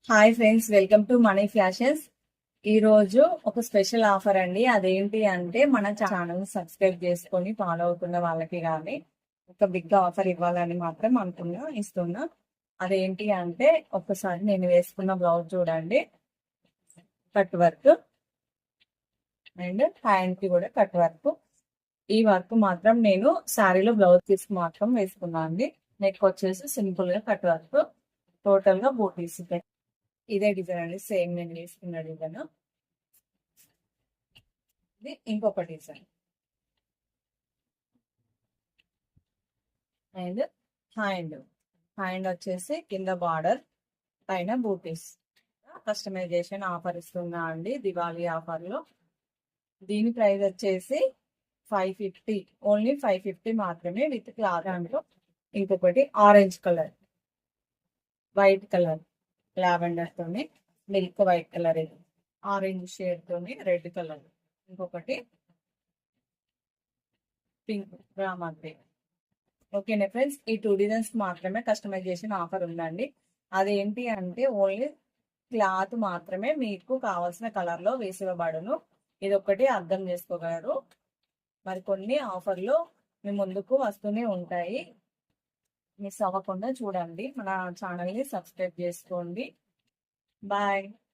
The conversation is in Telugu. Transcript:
Hi friends, welcome to money fashions. ఈ రోజు ఒక స్పెషల్ ఆఫర్ అండి. అదేంటి అంటే మన ఛానల్ సబ్స్క్రైబ్ చేసుకొని ఫాలో అవుతున్న వాళ్ళకి కానీ ఒక బిగ్ ఆఫర్ ఇవ్వాలని మాత్రం ఇస్తున్నా. అదేంటి అంటే ఒక్కసారి నేను వేసుకున్న బ్లౌజ్ చూడండి, కట్ వర్క్ అండ్ హ్యాండ్ కి కూడా కట్ వర్క్. ఈ వర్క్ మాత్రం నేను శారీలో బ్లౌజ్ తీసుకు మాత్రం వేసుకున్నా అండి. నెక్ వచ్చేసి సింపుల్ గా కట్ వర్క్, టోటల్ గా బూటీస్. ఇదే డిజైన్ అండి, సేమ్ నేను వేసుకున్న డిజైన్. ఇది ఇంకొక డిజైన్ అండ్ హ్యాండ్ హ్యాండ్ వచ్చేసి కింద బార్డర్, పైన బూటీస్. కస్టమైజేషన్ ఆఫర్ ఇస్తున్నా అండి దివాళీ ఆఫర్ లో. దీని ప్రైస్ వచ్చేసి 550, ఓన్లీ 550 మాత్రమే విత్ క్లాత్. అందులో ఇంకొకటి orange colour, white colour, lavender తోని మిల్క్ వైట్ కలర్, ఇది ఆరెంజ్ షేడ్ తోని రెడ్ కలర్, ఇంకొకటి పింక్ రామంతే. ఓకేనా ఫ్రెండ్స్, ఈ 2 డిజైన్స్ మాత్రమే కస్టమైజేషన్ ఆఫర్ ఉందండి. అదేంటి అంటే ఓన్లీ క్లాత్ మాత్రమే మీకు కావాల్సిన కలర్ లో వేసివ్వబడును. ఇది ఒక్కటి అర్థం చేసుకోగలరు. మరి కొన్ని ఆఫర్లు మీ ముందుకు వస్తూనే ఉంటాయి, మిస్ అవ్వకుండా చూడండి. మన ఛానల్ని సబ్స్క్రైబ్ చేసుకోండి. బాయ్.